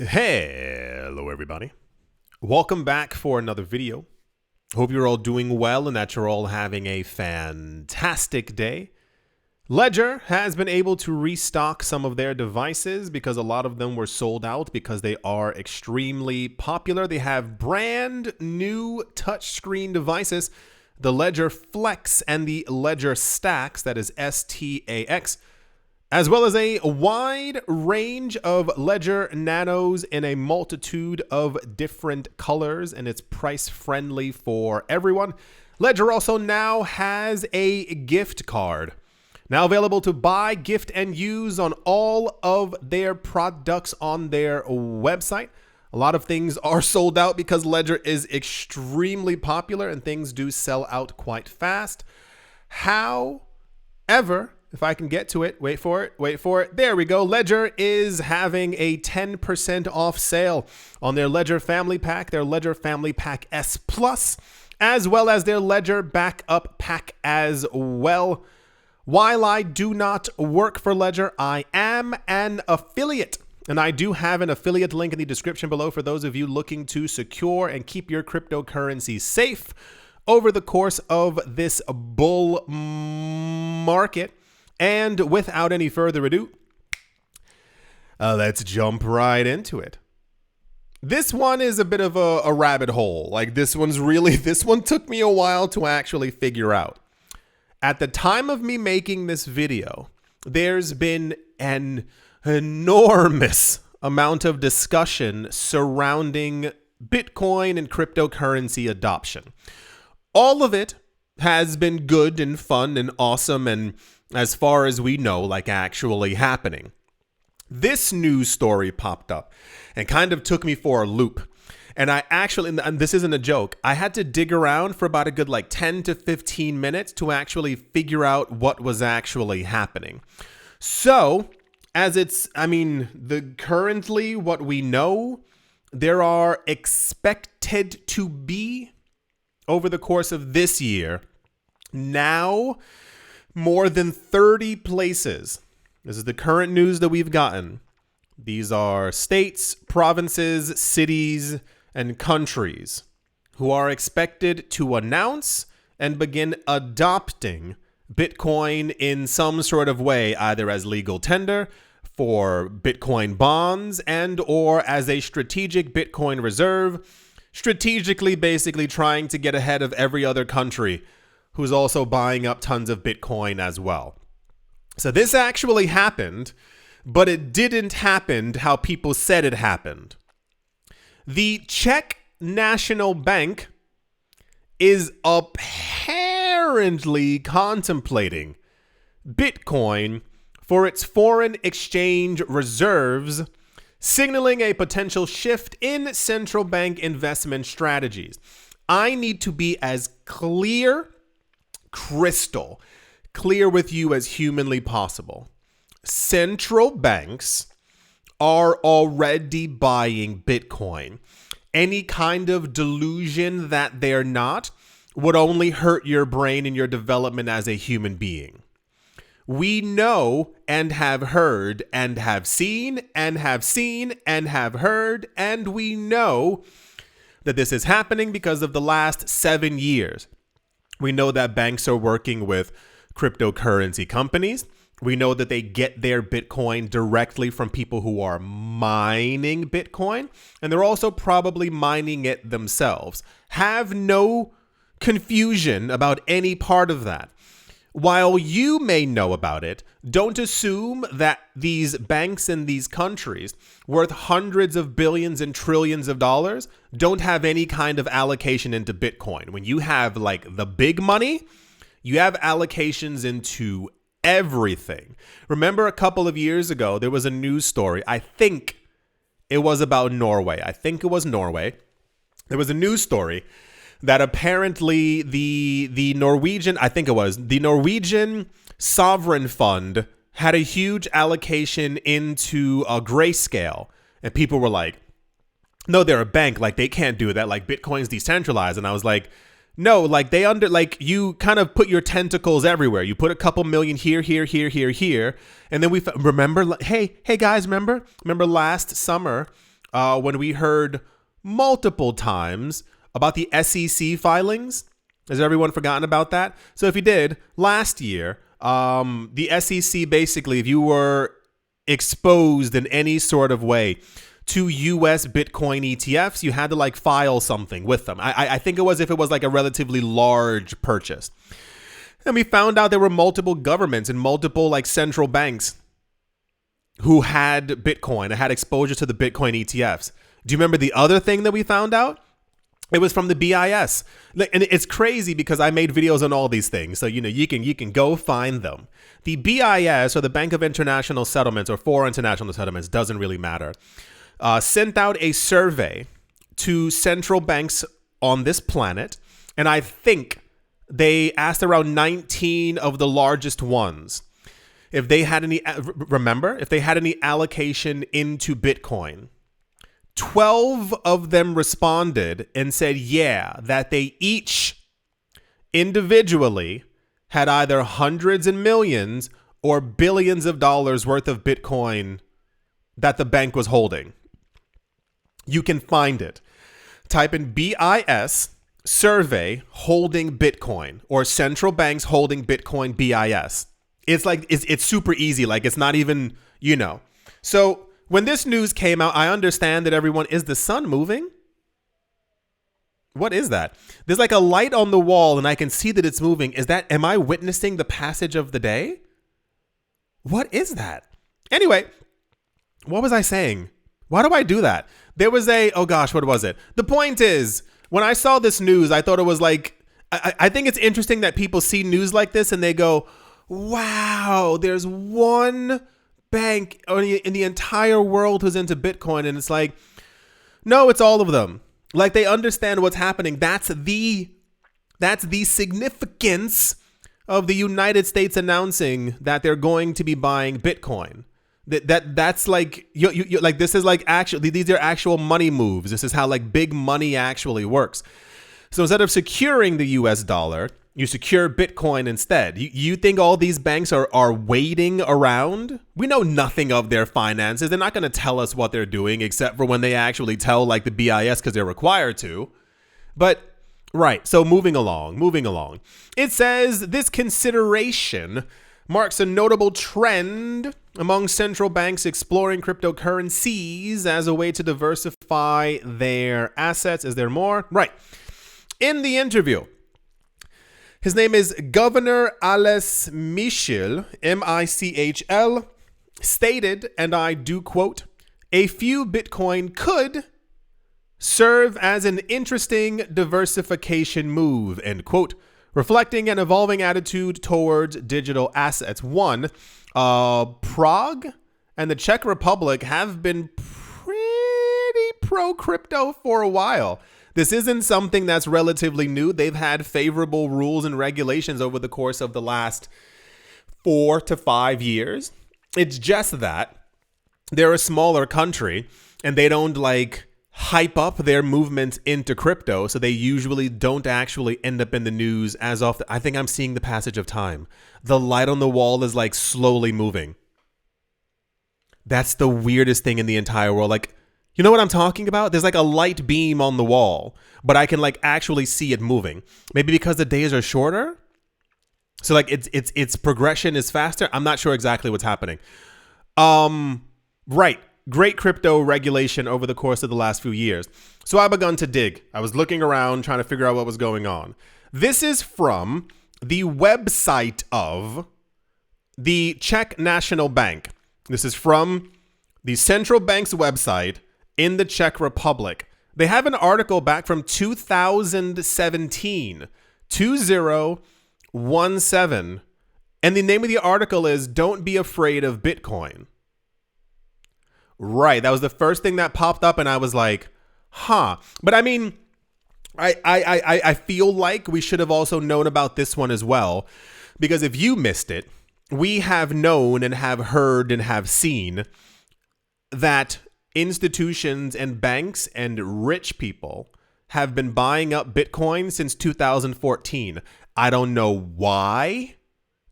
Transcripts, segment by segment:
Hello everybody. Welcome back for another video. Hope you're all doing well and that you're all having a fantastic day. Ledger has been able to restock some of their devices because a lot of them were sold out because they are extremely popular. They have brand new touchscreen devices, the Ledger Flex and the Ledger Stax, that is STAX, as well as a wide range of Ledger Nanos in a multitude of different colors, and it's price friendly for everyone. Ledger also now has a gift card, now available to buy, gift, and use on all of their products on their website. A lot of things are sold out because Ledger is extremely popular and things do sell out quite fast. However, if I can get to it, wait for it. There we go. Ledger is having a 10% off sale on their Ledger Family Pack, their Ledger Family Pack S Plus, as well as their Ledger Backup Pack as well. While I do not work for Ledger, I am an affiliate, and I do have an affiliate link in the description below for those of you looking to secure and keep your cryptocurrency safe over the course of this bull market. And without any further ado, let's jump right into it. This one is a bit of a rabbit hole. Like this one took me a while to actually figure out. At the time of me making this video, there's been an enormous amount of discussion surrounding Bitcoin and cryptocurrency adoption. All of it has been good and fun and awesome and, as far as we know, like actually happening. This news story popped up and kind of took me for a loop. And I actually, and this isn't a joke, I had to dig around for about a good 10 to 15 minutes to actually figure out what was actually happening. So, currently what we know, there are expected to be, over the course of this year, now more than 30 places. This is the current news that we've gotten. These are states, provinces, cities, and countries who are expected to announce and begin adopting Bitcoin in some sort of way, either as legal tender for Bitcoin bonds and or as a strategic Bitcoin reserve, strategically basically trying to get ahead of every other country who's also buying up tons of Bitcoin as well. So this actually happened, but it didn't happen how people said it happened. The Czech National Bank is apparently contemplating Bitcoin for its foreign exchange reserves, signaling a potential shift in central bank investment strategies. I need to be as crystal clear with you as humanly possible. Central banks are already buying Bitcoin. Any kind of delusion that they're not would only hurt your brain and your development as a human being. We know and have heard and have seen and have seen and have heard, and we know that this is happening because of the last 7 years. We know that banks are working with cryptocurrency companies. We know that they get their Bitcoin directly from people who are mining Bitcoin, and they're also probably mining it themselves. Have no confusion about any part of that. While you may know about it, don't assume that these banks in these countries worth hundreds of billions and trillions of dollars don't have any kind of allocation into Bitcoin. When you have the big money, you have allocations into everything. Remember a couple of years ago, there was a news story. I think it was about Norway. There was a news story that apparently the Norwegian sovereign fund had a huge allocation into a Grayscale. And people were like, no, they're a bank. They can't do that. Bitcoin's decentralized. And I was like, no, you kind of put your tentacles everywhere. You put a couple million here. And then remember last summer when we heard multiple times about the SEC filings. Has everyone forgotten about that? So if you did, last year, the SEC basically, if you were exposed in any sort of way to US Bitcoin ETFs, you had to like file something with them. I think it was if it was like a relatively large purchase. And we found out there were multiple governments and multiple like central banks who had Bitcoin and had exposure to the Bitcoin ETFs. Do you remember the other thing that we found out? It was from the BIS. And it's crazy because I made videos on all these things. So, you can go find them. The BIS, or the Bank of International Settlements, or for international settlements, doesn't really matter, sent out a survey to central banks on this planet. And I think they asked around 19 of the largest ones if they had any, if they had any allocation into Bitcoin. 12 of them responded and said, yeah, that they each individually had either hundreds and millions or billions of dollars worth of Bitcoin that the bank was holding. You can find it. Type in BIS survey holding Bitcoin or central banks holding Bitcoin BIS. It's like, it's super easy. Like it's not even, So when this news came out, I understand that everyone, is the sun moving? What is that? There's like a light on the wall and I can see that it's moving. Am I witnessing the passage of the day? What is that? Anyway, what was I saying? Why do I do that? There was what was it? The point is, when I saw this news, I thought it was like, I think it's interesting that people see news like this and they go, wow, there's one bank in the entire world who's into Bitcoin. And it's like, no, it's all of them. Like they understand what's happening. That's the significance of the United States announcing that they're going to be buying Bitcoin. That's like you like this is like actually these are actual money moves. This is how like big money actually works. So instead of securing the US dollar, you secure Bitcoin instead. You think all these banks are waiting around? We know nothing of their finances. They're not going to tell us what they're doing except for when they actually tell like the BIS because they're required to. But right, so moving along. It says this consideration marks a notable trend among central banks exploring cryptocurrencies as a way to diversify their assets. Is there more? Right. In the interview, his name is Governor Ales Michel, M-I-C-H-L, stated, and I do quote, "A few Bitcoin could serve as an interesting diversification move," end quote, reflecting an evolving attitude towards digital assets. One, Prague and the Czech Republic have been pretty pro-crypto for a while. This isn't something that's relatively new. They've had favorable rules and regulations over the course of the last 4 to 5 years. It's just that they're a smaller country and they don't like hype up their movements into crypto. So they usually don't actually end up in the news as often. I think I'm seeing the passage of time. The light on the wall is like slowly moving. That's the weirdest thing in the entire world. Like, you know what I'm talking about? There's like a light beam on the wall, but I can like actually see it moving. Maybe because the days are shorter. So like its progression is faster. I'm not sure exactly what's happening. Right. Great crypto regulation over the course of the last few years. So I begun to dig. I was looking around trying to figure out what was going on. This is from the website of the Czech National Bank. This is from the central bank's website in the Czech Republic. They have an article back from 2017, 2017, and the name of the article is "Don't Be Afraid of Bitcoin." Right, that was the first thing that popped up, and I was like, huh. But I mean, I feel like we should have also known about this one as well, because if you missed it, we have known and have heard and have seen that institutions and banks and rich people have been buying up Bitcoin since 2014. I don't know why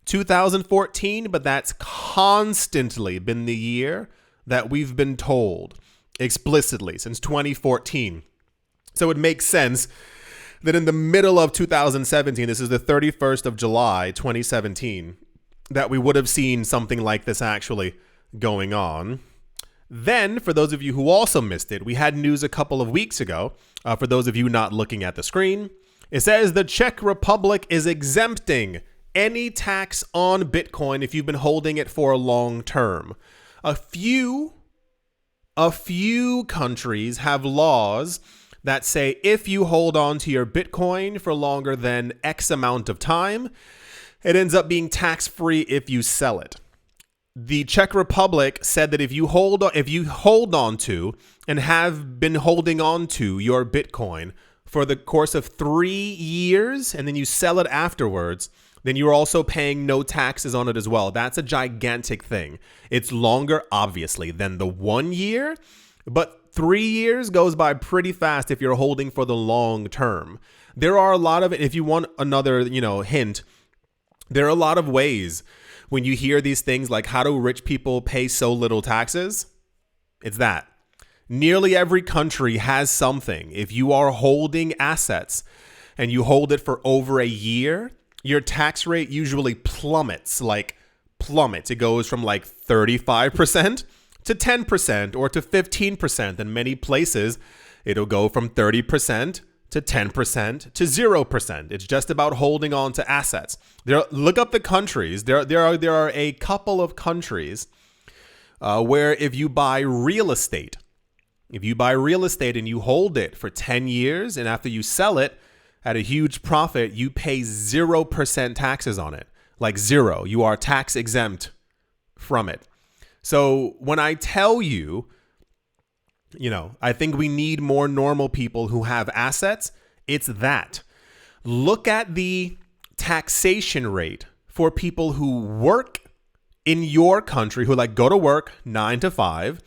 2014, but that's constantly been the year that we've been told. explicitly since 2014. So it makes sense that in the middle of 2017, this is the 31st of July, 2017, that we would have seen something like this actually going on. Then, for those of you who also missed it, we had news a couple of weeks ago. For those of you not looking at the screen, it says the Czech Republic is exempting any tax on Bitcoin if you've been holding it for a long term. A few countries have laws that say if you hold on to your Bitcoin for longer than X amount of time, it ends up being tax-free if you sell it. The Czech Republic said that if you hold on to and have been holding on to your Bitcoin for the course of 3 years and then you sell it afterwards, then you're also paying no taxes on it as well. That's a gigantic thing. It's longer, obviously, than the 1 year, but 3 years goes by pretty fast if you're holding for the long term. There are a lot of, if you want another, hint, there are a lot of ways when you hear these things like how do rich people pay so little taxes? It's that. Nearly every country has something. If you are holding assets and you hold it for over a year, your tax rate usually plummets. It goes from 35% to 10% or to 15%. In many places, it'll go from 30% to 10% to 0%. It's just about holding on to assets. Look up the countries. There are a couple of countries where if you buy real estate and you hold it for 10 years and after you sell it at a huge profit, you pay 0% taxes on it. Zero. You are tax exempt from it. So when I tell you, I think we need more normal people who have assets. It's that. Look at the taxation rate for people who work in your country, who go to work 9 to 5,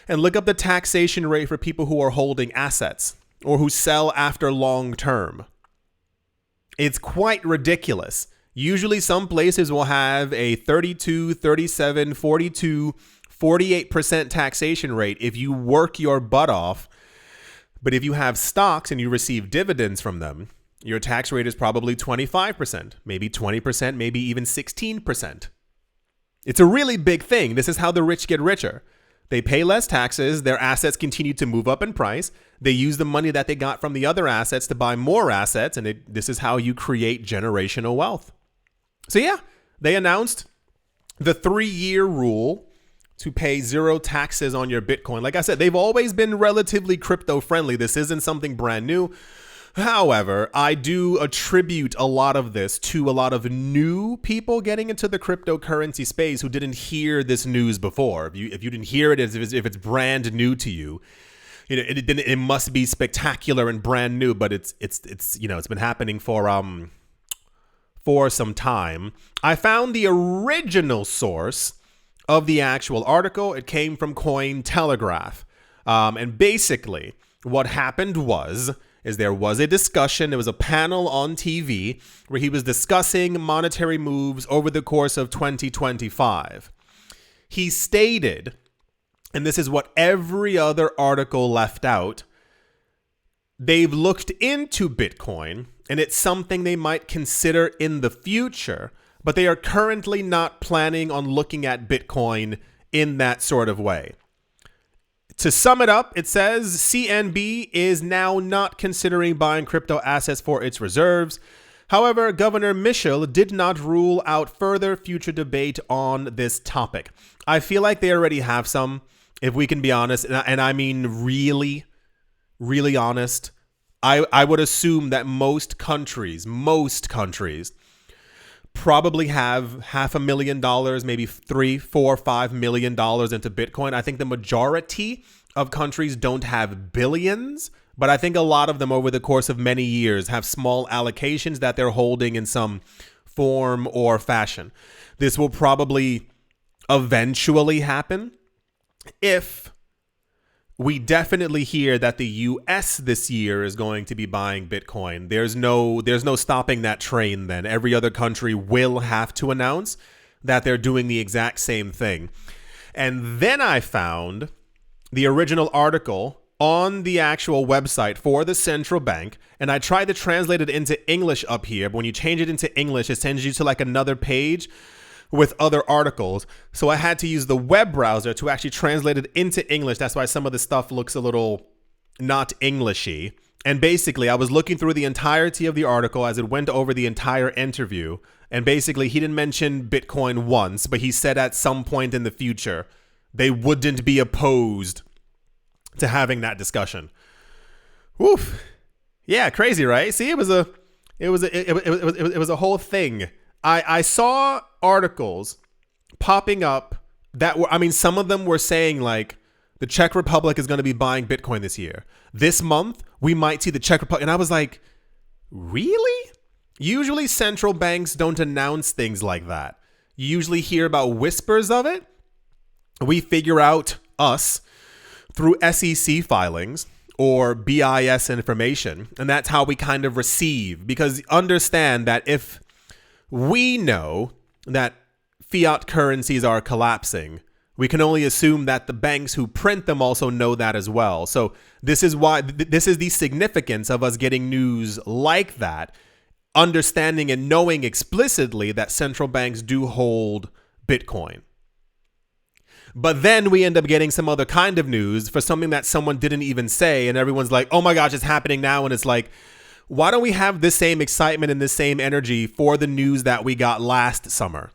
and look up the taxation rate for people who are holding assets or who sell after long term. It's quite ridiculous. Usually some places will have a 32, 37, 42, 48% taxation rate if you work your butt off. But if you have stocks and you receive dividends from them, your tax rate is probably 25%, maybe 20%, maybe even 16%. It's a really big thing. This is how the rich get richer. They pay less taxes. Their assets continue to move up in price. They use the money that they got from the other assets to buy more assets. And this is how you create generational wealth. So yeah, they announced the 3-year rule to pay 0 taxes on your Bitcoin. Like I said, they've always been relatively crypto friendly. This isn't something brand new. However, I do attribute a lot of this to a lot of new people getting into the cryptocurrency space who didn't hear this news before. If you didn't hear it, if it's brand new to you, it must be spectacular and brand new. But it's been happening for some time. I found the original source of the actual article. It came from Cointelegraph. And basically what happened is there was a discussion. There was a panel on TV where he was discussing monetary moves over the course of 2025. He stated, and this is what every other article left out, they've looked into Bitcoin and it's something they might consider in the future, but they are currently not planning on looking at Bitcoin in that sort of way. To sum it up, it says CNB is now not considering buying crypto assets for its reserves. However, Governor Michel did not rule out further future debate on this topic. I feel like they already have some, if we can be honest, and I mean really, really honest. I would assume that most countries probably have $500,000, maybe $3, $4, $5 million into Bitcoin. I think the majority of countries don't have billions, but I think a lot of them over the course of many years have small allocations that they're holding in some form or fashion. This will probably eventually happen if we definitely hear that the US this year is going to be buying Bitcoin. There's no stopping that train then. Every other country will have to announce that they're doing the exact same thing. And then I found the original article on the actual website for the central bank, and I tried to translate it into English up here, but when you change it into English, it sends you to like another page with other articles. So I had to use the web browser to actually translate it into English. That's why some of the stuff looks a little not Englishy. And basically, I was looking through the entirety of the article as it went over the entire interview. And basically, he didn't mention Bitcoin once, but he said at some point in the future, they wouldn't be opposed to having that discussion. Woof. Yeah, crazy, right? See, it was a whole thing. I saw articles popping up that were, I mean, some of them were saying like the Czech Republic is going to be buying Bitcoin this year. This month, we might see the Czech Republic. And I was like, really? Usually central banks don't announce things like that. You usually hear about whispers of it. We figure out us through SEC filings or BIS information. And that's how we kind of receive. Because understand that if we know that fiat currencies are collapsing, we can only assume that the banks who print them also know that as well. So this is why this is the significance of us getting news like that, understanding and knowing explicitly that central banks do hold Bitcoin. But then we end up getting some other kind of news for something that someone didn't even say. And everyone's like, oh my gosh, it's happening now. And it's like, why don't we have this same excitement and this same energy for the news that we got last summer?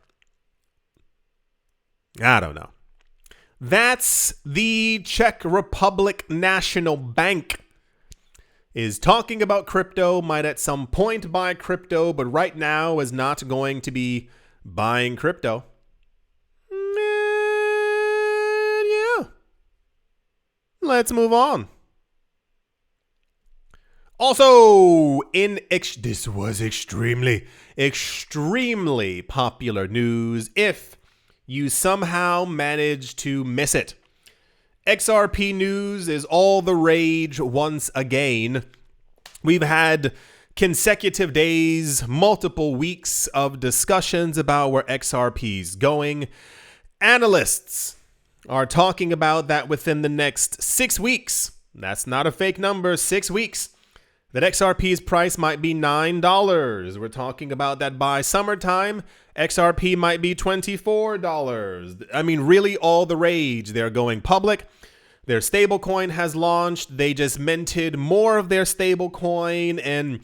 I don't know. That's the Czech Republic National Bank is talking about crypto, might at some point buy crypto, but right now is not going to be buying crypto. Let's move on. Also, this was extremely popular news if you somehow managed to miss it. XRP news is all the rage once again. We've had consecutive days, multiple weeks of discussions about where XRP is going. Analysts are talking about that within the next 6 weeks, that's not a fake number, 6 weeks, that XRP's price might be $9. We're talking about that by summertime, XRP might be $24. I mean, really all the rage. They're going public. Their stablecoin has launched. They just minted more of their stablecoin, and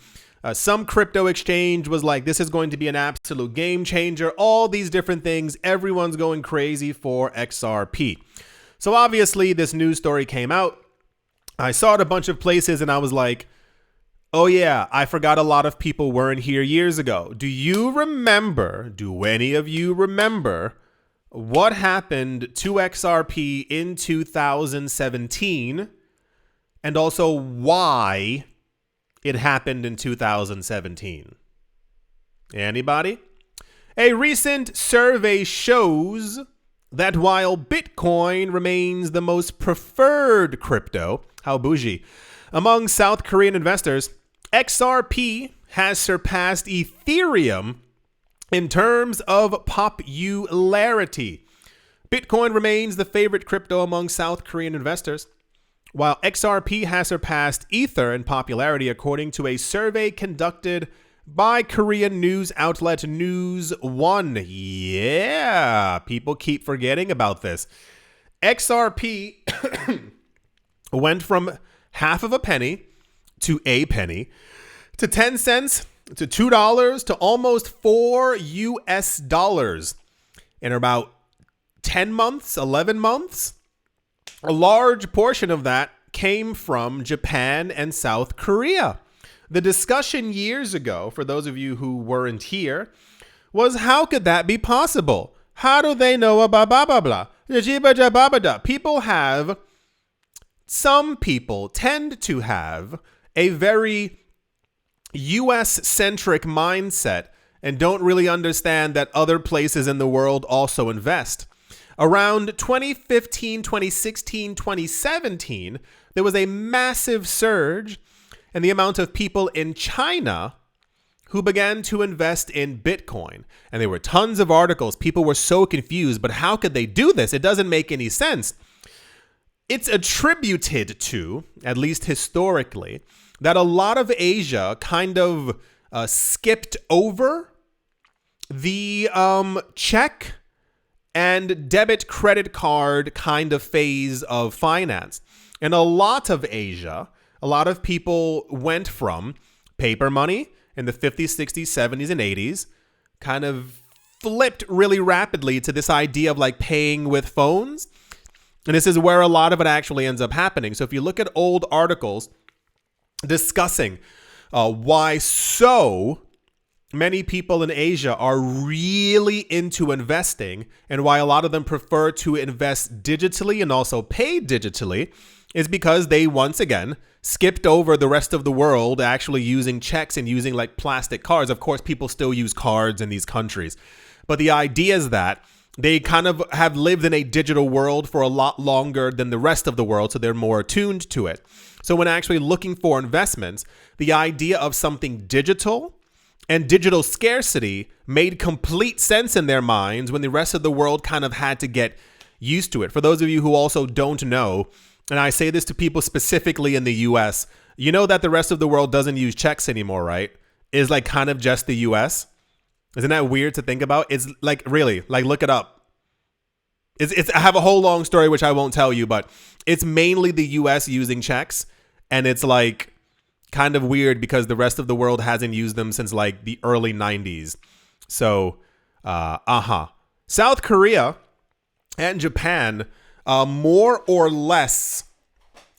some crypto exchange was like, this is going to be an absolute game changer. All these different things. Everyone's going crazy for XRP. So obviously this news story came out. I saw it a bunch of places and I was like, oh yeah, I forgot a lot of people weren't here years ago. Do any of you remember what happened to XRP in 2017 and also why it happened in 2017? Anybody? A recent survey shows that while Bitcoin remains the most preferred crypto, how bougie, among South Korean investors, XRP has surpassed Ethereum in terms of popularity. Bitcoin remains the favorite crypto among South Korean investors, while XRP has surpassed Ether in popularity, according to a survey conducted by Korean news outlet News One. Yeah, people keep forgetting about this. XRP went from half of a penny to a penny to 10 cents to $2 to almost $4 in about 10 months, 11 months. A large portion of that came from Japan and South Korea. The discussion years ago, for those of you who weren't here, was how could that be possible? How do they know about blah, blah, blah? Some people tend to have a very US-centric mindset and don't really understand that other places in the world also invest. Around 2015, 2016, 2017, there was a massive surge in the amount of people in China who began to invest in Bitcoin. And there were tons of articles. People were so confused, but how could they do this? It doesn't make any sense. It's attributed to, at least historically, that a lot of Asia kind of skipped over the check and debit credit card kind of phase of finance. And a lot of Asia, a lot of people went from paper money in the 50s, 60s, 70s, and 80s, kind of flipped really rapidly to this idea of like paying with phones. And this is where a lot of it actually ends up happening. So if you look at old articles discussing why so many people in Asia are really into investing and why a lot of them prefer to invest digitally and also pay digitally, is because they once again skipped over the rest of the world actually using checks and using like plastic cards. Of course, people still use cards in these countries, but the idea is that they kind of have lived in a digital world for a lot longer than the rest of the world, so they're more attuned to it. So when actually looking for investments, the idea of something digital and digital scarcity made complete sense in their minds when the rest of the world kind of had to get used to it. For those of you who also don't know, and I say this to people specifically in the US, you know that the rest of the world doesn't use checks anymore, right? Is like kind of just the US. Isn't that weird to think about? It's like really, like look it up. It's I have a whole long story which I won't tell you, but it's mainly the US using checks, and it's like kind of weird because the rest of the world hasn't used them since like the early 90s. So, South Korea and Japan more or less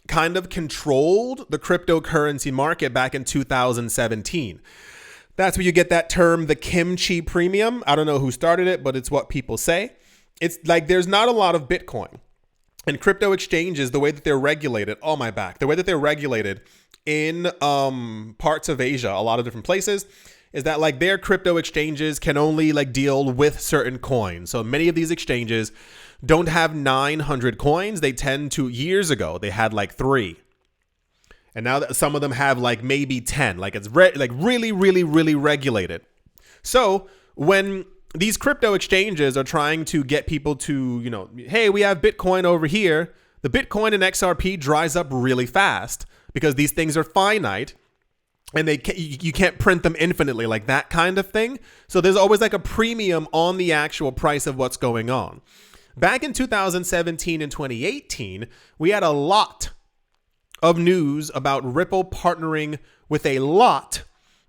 kind of controlled the cryptocurrency market back in 2017. That's where you get that term, the kimchi premium. I don't know who started it, but it's what people say. It's like there's not a lot of Bitcoin. And crypto exchanges, the way that they're regulated, the way that they're regulated in parts of Asia, a lot of different places, is that like their crypto exchanges can only like deal with certain coins. So many of these exchanges don't have 900 coins. They tend to, years ago, they had like 3. And now that some of them have like maybe 10, like it's like really, really, really regulated. So when these crypto exchanges are trying to get people to, you know, hey, we have Bitcoin over here, the Bitcoin and XRP dries up really fast because these things are finite and you can't print them infinitely, like that kind of thing. So there's always like a premium on the actual price of what's going on. Back in 2017 and 2018, we had a lot of news about Ripple partnering with a lot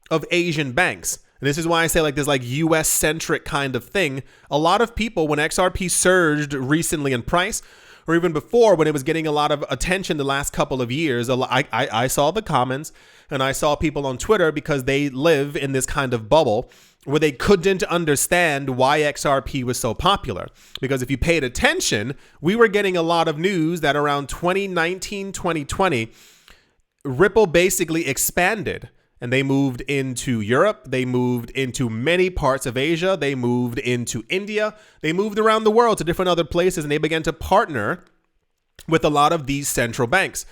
of Asian banks. And this is why I say like this like US centric kind of thing. A lot of people, when XRP surged recently in price, or even before when it was getting a lot of attention the last couple of years, I saw the comments and I saw people on Twitter, because they live in this kind of bubble where they couldn't understand why XRP was so popular. Because if you paid attention, we were getting a lot of news that around 2019, 2020, Ripple basically expanded. And they moved into Europe. They moved into many parts of Asia. They moved into India. They moved around the world to different other places, and they began to partner with a lot of these central banks.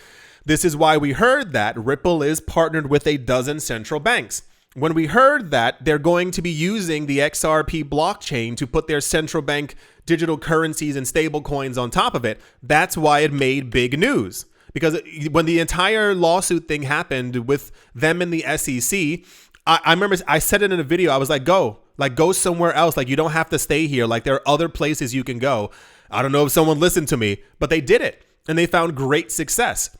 This is why we heard that Ripple is partnered with a dozen central banks. When we heard that they're going to be using the XRP blockchain to put their central bank digital currencies and stable coins on top of it, that's why it made big news. Because when the entire lawsuit thing happened with them and the SEC, I remember I said it in a video. I was like, go somewhere else. Like, you don't have to stay here. Like, there are other places you can go. I don't know if someone listened to me, but they did it and they found great success.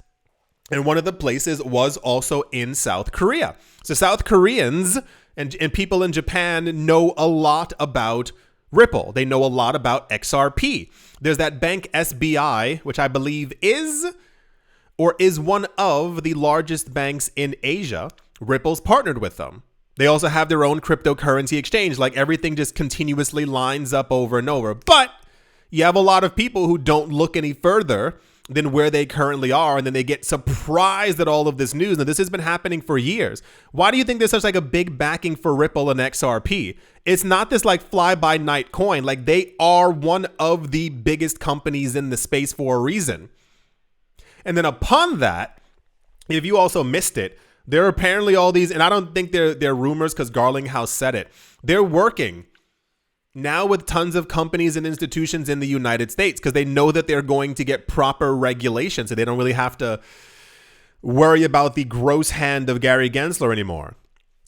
And one of the places was also in South Korea. So South Koreans and people in Japan know a lot about Ripple. They know a lot about XRP. There's that bank SBI, which I believe is one of the largest banks in Asia. Ripple's partnered with them. They also have their own cryptocurrency exchange. Like, everything just continuously lines up over and over. But you have a lot of people who don't look any further than where they currently are, and then they get surprised at all of this news. Now, this has been happening for years. Why do you think there's such like a big backing for Ripple and XRP? It's not this like fly-by-night coin. Like, they are one of the biggest companies in the space for a reason. And then upon that, if you also missed it, there are apparently all these, and I don't think they're rumors because Garlinghouse said it. They're working now with tons of companies and institutions in the United States because they know that they're going to get proper regulation, so they don't really have to worry about the gross hand of Gary Gensler anymore.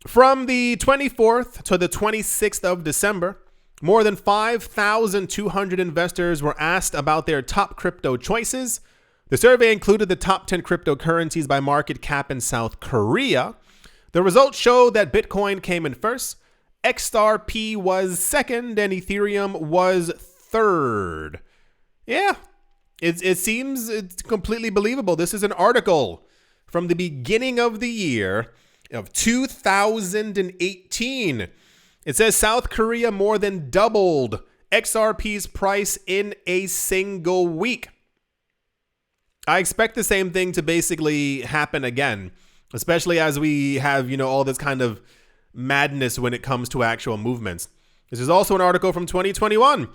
From the 24th to the 26th of December, more than 5,200 investors were asked about their top crypto choices. The survey included the top 10 cryptocurrencies by market cap in South Korea. The results showed that Bitcoin came in first, XRP was second, and Ethereum was third. Yeah, it seems it's completely believable. This is an article from the beginning of the year of 2018. It says South Korea more than doubled XRP's price in a single week. I expect the same thing to basically happen again, especially as we have, all this kind of madness when it comes to actual movements. This is also an article from 2021.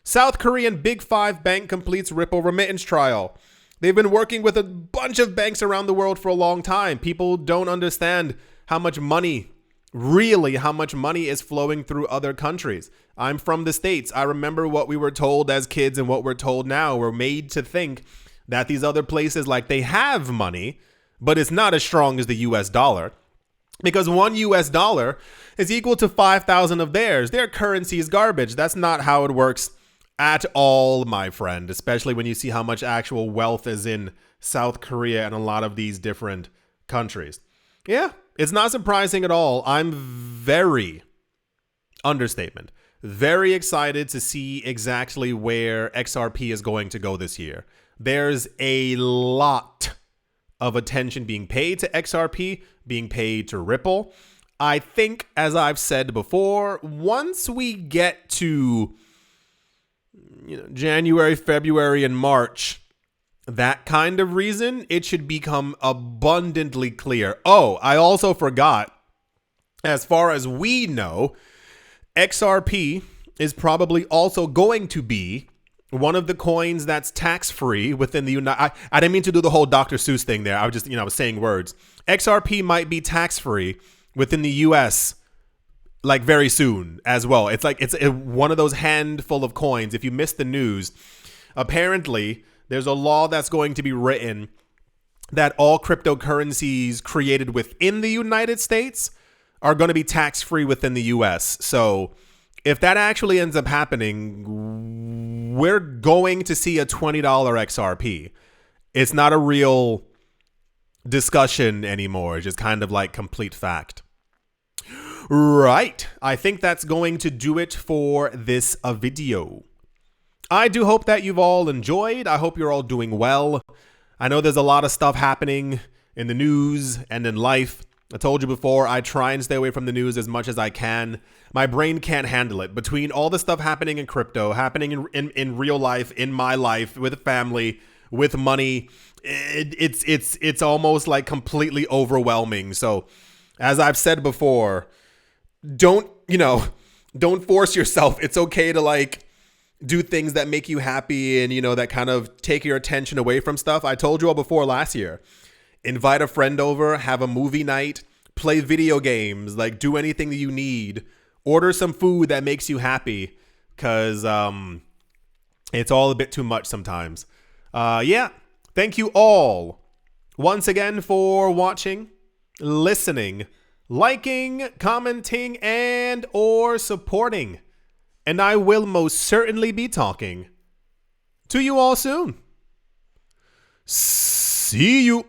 South Korean Big Five bank completes Ripple remittance trial. They've been working with a bunch of banks around the world for a long time. People don't understand how much money is flowing through other countries. I'm from the States. I remember what we were told as kids and what we're told now. We're made to think that these other places, like, they have money, but it's not as strong as the US dollar. Because $1 US is equal to 5,000 of theirs. Their currency is garbage. That's not how it works at all, my friend, especially when you see how much actual wealth is in South Korea and a lot of these different countries. Yeah, it's not surprising at all. I'm very excited to see exactly where XRP is going to go this year. There's a lot of attention being paid to XRP, being paid to Ripple. I think, as I've said before, once we get to January, February, and March, that kind of reason, it should become abundantly clear. Oh, I also forgot, as far as we know, XRP is probably also going to be one of the coins that's tax-free within the United... I didn't mean to do the whole Dr. Seuss thing there. I was just, I was saying words. XRP might be tax-free within the US, like, very soon as well. It's like, it's one of those handful of coins. If you missed the news, apparently there's a law that's going to be written that all cryptocurrencies created within the United States are going to be tax-free within the US. So if that actually ends up happening, we're going to see a $20 XRP. It's not a real discussion anymore. It's just kind of like complete fact. Right. I think that's going to do it for this video. I do hope that you've all enjoyed. I hope you're all doing well. I know there's a lot of stuff happening in the news and in life. I told you before, I try and stay away from the news as much as I can. My brain can't handle it. Between all the stuff happening in crypto, happening in real life, in my life, with family, with money, it's almost like completely overwhelming. So, as I've said before, don't force yourself. It's okay to, like, do things that make you happy and, that kind of take your attention away from stuff. I told you all before last year. Invite a friend over, have a movie night, play video games, like, do anything that you need. Order some food that makes you happy, because it's all a bit too much sometimes. Yeah, thank you all once again for watching, listening, liking, commenting, and or supporting. And I will most certainly be talking to you all soon. See you.